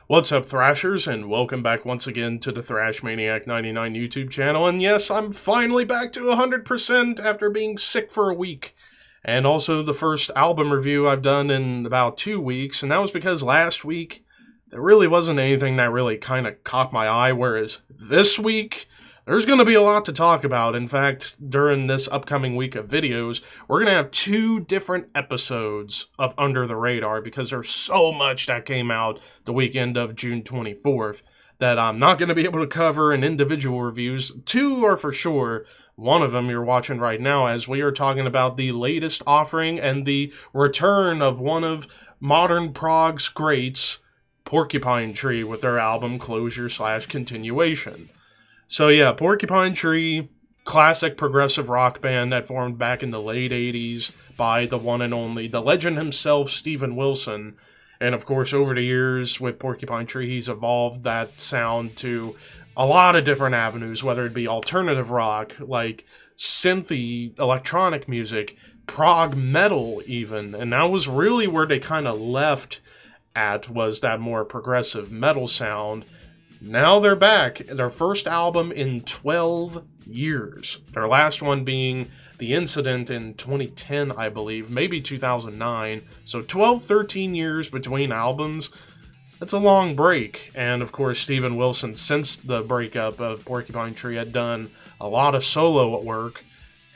What's up, Thrashers, and welcome back once again to the Thrash Maniac 99 YouTube channel. And yes, I'm finally back to 100% after being sick for a week. And also the first album review I've done in about 2 weeks, and that was because last week there really wasn't anything that really kind of caught my eye, whereas this week there's going to be a lot to talk about. In fact, during this upcoming week of videos, we're going to have 2 different episodes of Under the Radar because there's so much that came out the weekend of June 24th that I'm not going to be able to cover in individual reviews. 2 are for sure. One of them you're watching right now as we are talking about the latest offering and the return of one of modern prog's greats, Porcupine Tree, with their album Closure/Continuation. So yeah, Porcupine Tree, classic progressive rock band that formed back in the late 80s by the one and only, the legend himself, Steven Wilson. And of course, over the years with Porcupine Tree, he's evolved that sound to a lot of different avenues, whether it be alternative rock, like synthy electronic music, prog metal even. And that was really where they kind of left at, was that more progressive metal sound. Now they're back, their first album in 12 years. Their last one being The Incident in 2010, I believe, maybe 2009. So 12, 13 years between albums. That's a long break. And of course, Steven Wilson, since the breakup of Porcupine Tree, had done a lot of solo work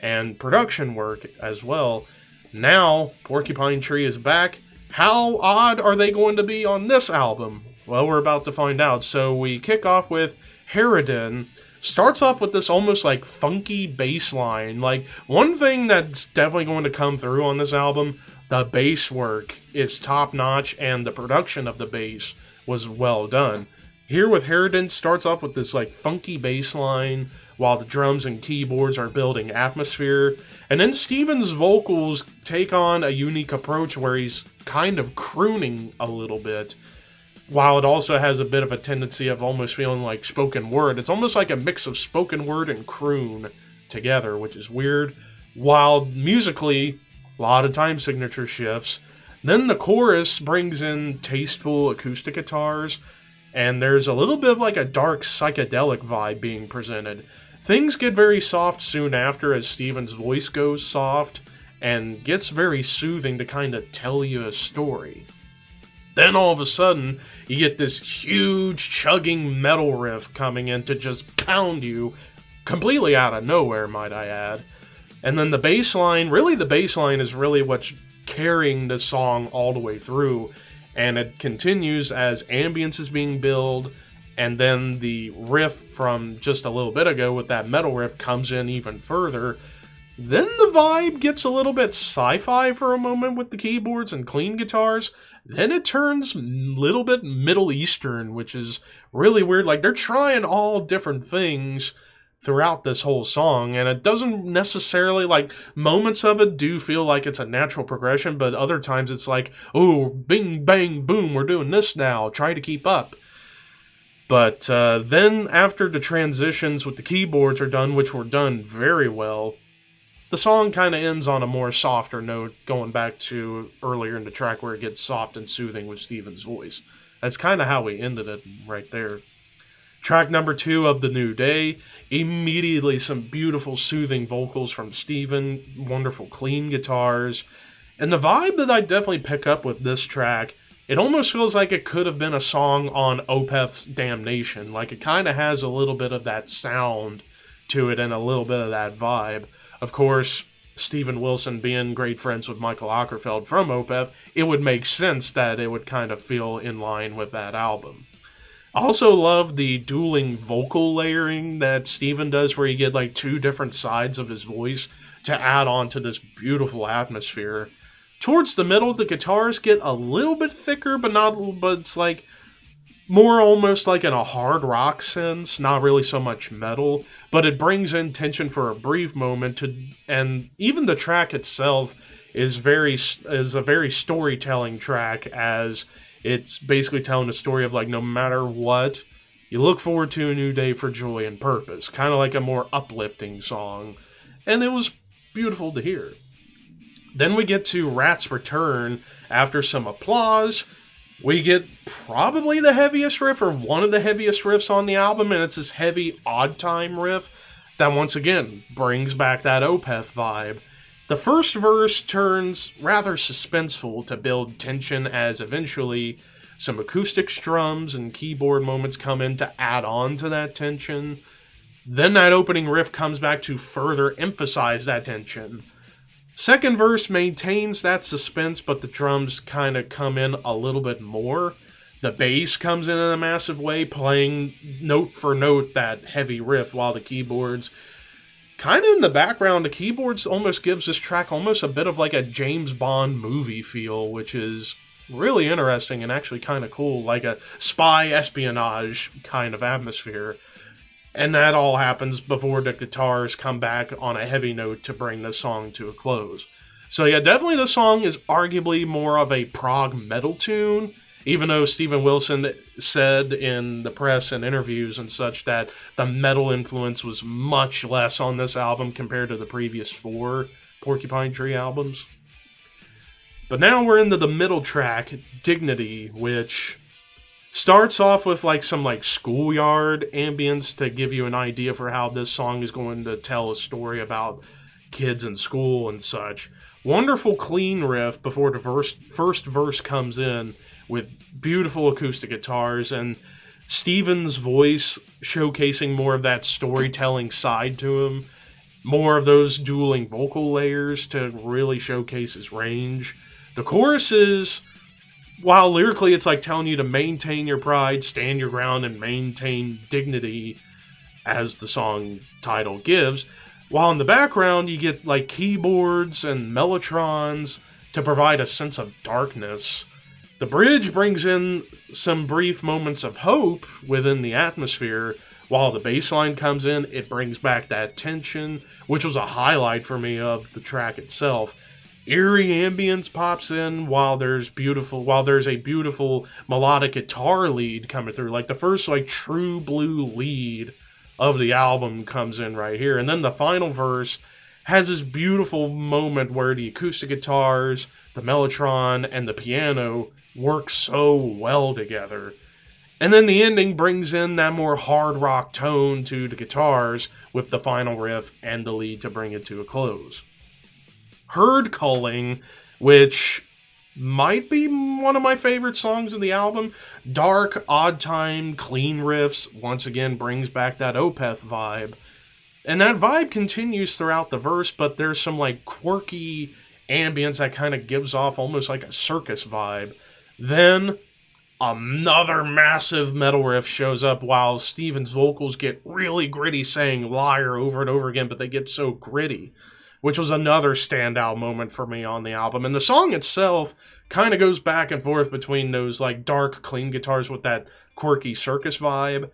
and production work as well. Now, Porcupine Tree is back. How odd are they going to be on this album? Well, we're about to find out. So we kick off with Harridan. Starts off with this almost like funky bass line. Like, one thing that's definitely going to come through on this album, the bass work is top notch and the production of the bass was well done. Here with Harridan, starts off with this like funky bass line while the drums and keyboards are building atmosphere. And then Steven's vocals take on a unique approach where he's kind of crooning a little bit, while it also has a bit of a tendency of almost feeling like spoken word. It's almost like a mix of spoken word and croon together, which is weird. While musically, a lot of time signature shifts. Then the chorus brings in tasteful acoustic guitars, and there's a little bit of like a dark psychedelic vibe being presented. Things get very soft soon after as Steven's voice goes soft and gets very soothing to kind of tell you a story. Then all of a sudden, you get this huge chugging metal riff coming in to just pound you completely out of nowhere, might I add. And then the bass line, really the bass line is really what's carrying the song all the way through. And it continues as ambience is being built, and then the riff from just a little bit ago with that metal riff comes in even further. Then the vibe gets a little bit sci-fi for a moment with the keyboards and clean guitars. Then it turns a little bit Middle Eastern, which is really weird. Like, they're trying all different things throughout this whole song, and it doesn't necessarily, like, moments of it do feel like it's a natural progression, but other times it's like, oh, bing, bang, boom, we're doing this now, try to keep up. But then after the transitions with the keyboards are done, which were done very well, the song kind of ends on a more softer note, going back to earlier in the track where it gets soft and soothing with Steven's voice. That's kind of how we ended it right there. Track number 2 of The New Day, immediately some beautiful soothing vocals from Steven, wonderful clean guitars, and the vibe that I definitely pick up with this track, it almost feels like it could have been a song on Opeth's Damnation. Like, it kind of has a little bit of that sound to it and a little bit of that vibe. Of course, Steven Wilson being great friends with Michael Ockerfeld from Opeth, it would make sense that it would kind of feel in line with that album. I also love the dueling vocal layering that Steven does, where you get like 2 different sides of his voice to add on to this beautiful atmosphere. Towards the middle, the guitars get a little bit thicker, but it's like more almost like in a hard rock sense, not really so much metal, but it brings in tension for a brief moment, and even the track itself is a very storytelling track, as it's basically telling a story of like, no matter what, you look forward to a new day for joy and purpose, kind of like a more uplifting song, and it was beautiful to hear. Then we get to Rat's Return after some applause. we get probably the heaviest riff, or one of the heaviest riffs on the album, and it's this heavy odd time riff that once again brings back that Opeth vibe. The first verse turns rather suspenseful to build tension as eventually some acoustic strums and keyboard moments come in to add on to that tension. Then that opening riff comes back to further emphasize that tension. Second verse maintains that suspense, but the drums kind of come in a little bit more. The bass comes in a massive way, playing note for note that heavy riff, while the keyboards, kind of in the background, the keyboards almost gives this track almost a bit of like a James Bond movie feel, which is really interesting and actually kind of cool, like a spy espionage kind of atmosphere. And that all happens before the guitars come back on a heavy note to bring the song to a close. So yeah, definitely the song is arguably more of a prog metal tune, even though Steven Wilson said in the press and interviews and such that the metal influence was much less on this album compared to the previous 4 Porcupine Tree albums. But now we're into the middle track, Dignity, which starts off with like some like schoolyard ambience to give you an idea for how this song is going to tell a story about kids in school and such. Wonderful clean riff before the first verse comes in with beautiful acoustic guitars and Steven's voice showcasing more of that storytelling side to him. More of those dueling vocal layers to really showcase his range. The chorus is, while lyrically it's like telling you to maintain your pride, stand your ground, and maintain dignity, as the song title gives, while in the background you get like keyboards and mellotrons to provide a sense of darkness. The bridge brings in some brief moments of hope within the atmosphere. While the bass line comes in, it brings back that tension, which was a highlight for me of the track itself. Eerie ambience pops in while there's a beautiful melodic guitar lead coming through. Like the first like true blue lead of the album comes in right here. And then the final verse has this beautiful moment where the acoustic guitars, the mellotron, and the piano work so well together. And then the ending brings in that more hard rock tone to the guitars with the final riff and the lead to bring it to a close. Herd Culling, which might be one of my favorite songs of the album. Dark, odd time, clean riffs, once again brings back that Opeth vibe. And that vibe continues throughout the verse, but there's some like quirky ambience that kind of gives off almost like a circus vibe. Then another massive metal riff shows up while Steven's vocals get really gritty, saying liar over and over again, but they get so gritty, which was another standout moment for me on the album. And the song itself kind of goes back and forth between those like dark, clean guitars with that quirky circus vibe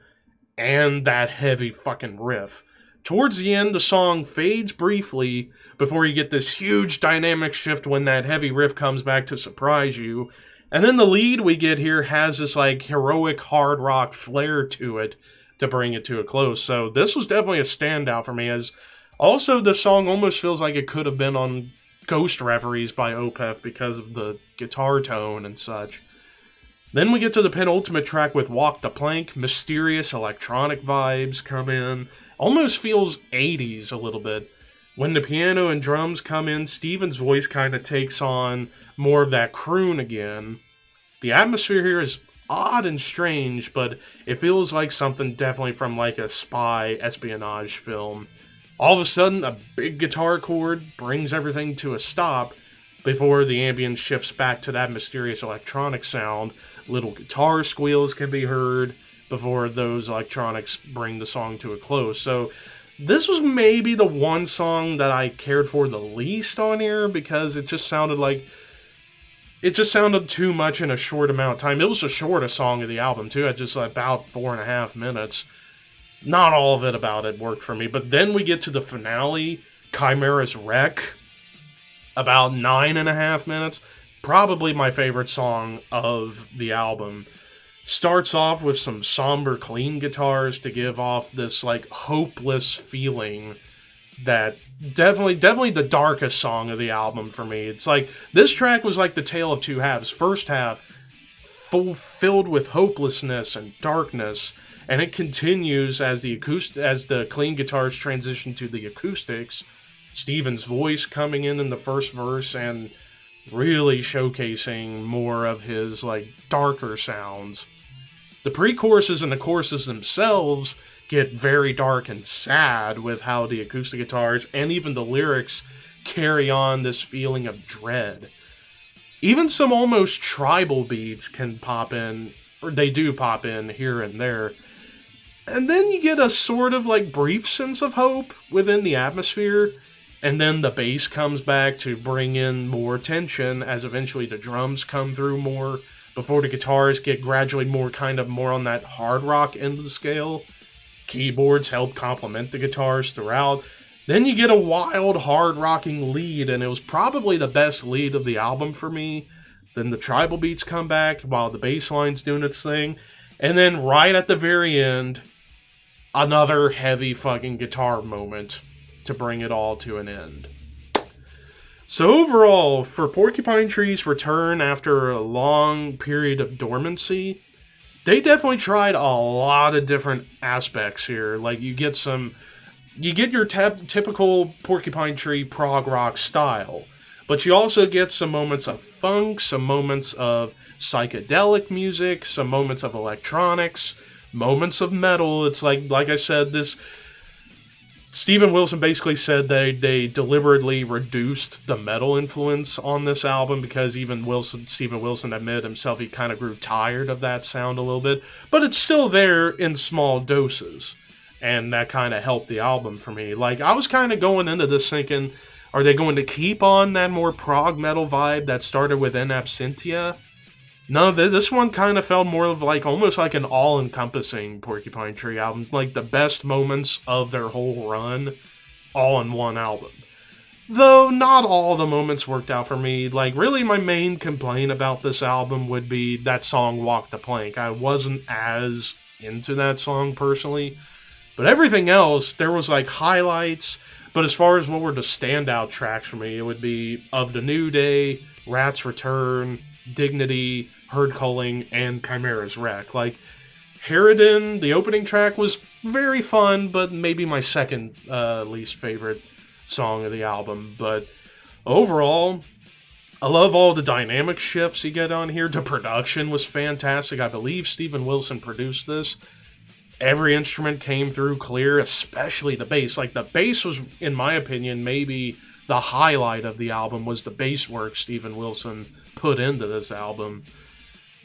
and that heavy fucking riff. Towards the end, the song fades briefly before you get this huge dynamic shift when that heavy riff comes back to surprise you. And then the lead we get here has this like heroic hard rock flair to it to bring it to a close. So this was definitely a standout for me, as also the song almost feels like it could have been on Ghost Reveries by Opeth because of the guitar tone and such. Then we get to the penultimate track with Walk the Plank. Mysterious electronic vibes come in. Almost feels 80s a little bit. When the piano and drums come in, Steven's voice kind of takes on more of that croon again. The atmosphere here is odd and strange, but it feels like something definitely from like a spy espionage film. All of a sudden, a big guitar chord brings everything to a stop before the ambience shifts back to that mysterious electronic sound. Little guitar squeals can be heard before those electronics bring the song to a close. So this was maybe the one song that I cared for the least on here, because it just sounded too much in a short amount of time. It was the shortest song of the album too, at just about 4.5 minutes. Not all of it about it worked for me, but then we get to the finale, Chimera's Wreck, about 9.5 minutes. Probably my favorite song of the album. Starts off with some somber, clean guitars to give off this like hopeless feeling that definitely the darkest song of the album for me. It's like this track was like the tale of two halves. First half, filled with hopelessness and darkness, and it continues as the clean guitars transition to the acoustics. Steven's voice coming in the first verse and really showcasing more of his like darker sounds. The pre-choruses and the choruses themselves get very dark and sad with how the acoustic guitars and even the lyrics carry on this feeling of dread. Even some almost tribal beats can pop in, or they do pop in here and there. And then you get a sort of like brief sense of hope within the atmosphere, and then the bass comes back to bring in more tension as eventually the drums come through more before the guitars get gradually more on that hard rock end of the scale. Keyboards help complement the guitars throughout. Then you get a wild, hard-rocking lead, and it was probably the best lead of the album for me. Then the tribal beats come back while the bass line's doing its thing. And then right at the very end, another heavy fucking guitar moment to bring it all to an end. So overall, for Porcupine Tree's return after a long period of dormancy, they definitely tried a lot of different aspects here. Like, you get your typical Porcupine Tree prog rock style, but you also get some moments of funk, some moments of psychedelic music, some moments of electronics, moments of metal. It's like I said, this Steven Wilson basically said they deliberately reduced the metal influence on this album because even Steven Wilson admitted himself he kind of grew tired of that sound a little bit, but it's still there in small doses. And that kind of helped the album for me. Like, I was kind of going into this thinking, are they going to keep on that more prog metal vibe that started with In Absentia? No, this one kind of felt more of like, almost like an all-encompassing Porcupine Tree album. Like, the best moments of their whole run, all in one album. Though, not all the moments worked out for me. Like, really, my main complaint about this album would be that song, Walk the Plank. I wasn't as into that song, personally. But everything else, there was like highlights. But as far as what were the standout tracks for me, it would be Of the New Day, Rat's Return, Dignity, Herd Culling, and Chimera's Wreck. Like, Harridan, the opening track, was very fun, but maybe my second least favorite song of the album. But overall, I love all the dynamic shifts you get on here. The production was fantastic. I believe Steven Wilson produced this. Every instrument came through clear, especially the bass. Like, the bass was, in my opinion, maybe the highlight of the album was the bass work Steven Wilson put into this album.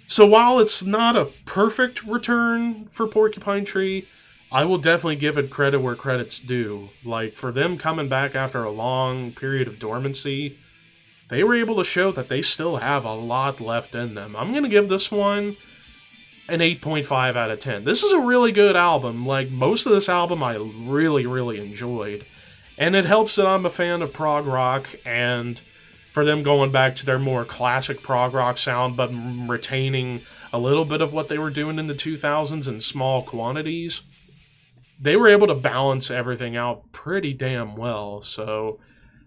So while it's not a perfect return for Porcupine Tree, I will definitely give it credit where credit's due. Like, for them coming back after a long period of dormancy, they were able to show that they still have a lot left in them. I'm going to give this one an 8.5 out of 10. This is a really good album. Like, most of this album I really, really enjoyed. And it helps that I'm a fan of prog rock, and for them going back to their more classic prog rock sound, but retaining a little bit of what they were doing in the 2000s in small quantities, they were able to balance everything out pretty damn well. So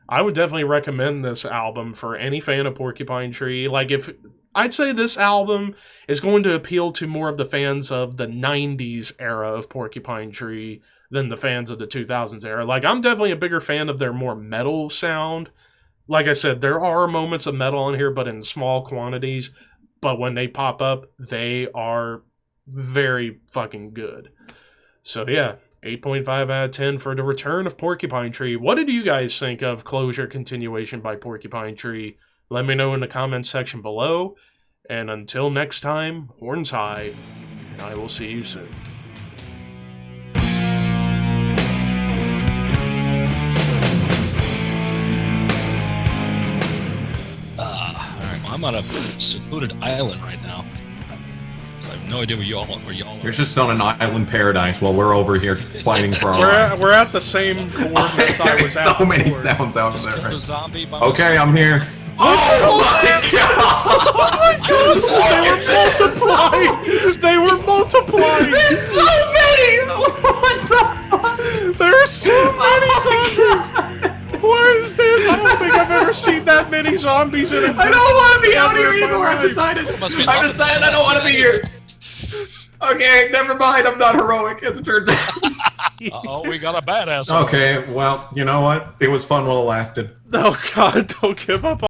I would definitely recommend this album for any fan of Porcupine Tree. Like, if I'd say this album is going to appeal to more of the fans of the 90s era of Porcupine Tree than the fans of the 2000s era. Like, I'm definitely a bigger fan of their more metal sound. Like I said, there are moments of metal on here, but in small quantities. But when they pop up, they are very fucking good. So yeah, 8.5 out of 10 for the return of Porcupine Tree. What did you guys think of Closure Continuation by Porcupine Tree? Let me know in the comments section below. And until next time, horns high, and I will see you soon. Alright, well, I'm on a secluded island right now. So I have no idea where y'all are. You're just on an island paradise while we're over here fighting for our lives. We're at the same coordinates I was at so many before. sounds out Just there. killed a zombie by Okay, myself. I'm here. Oh my god! They were multiplying! There's so many! What the fuck? There are so many zombies! What is this? I don't think I've ever never seen that many zombies in a I don't want to be out here ever in my anymore. I've life. decided. Must be I've decided I don't want to be here. Okay, never mind. I'm not heroic, as it turns out. Uh-oh, we got a badass. Okay, well, you know what? It was fun while it lasted. Oh God, don't give up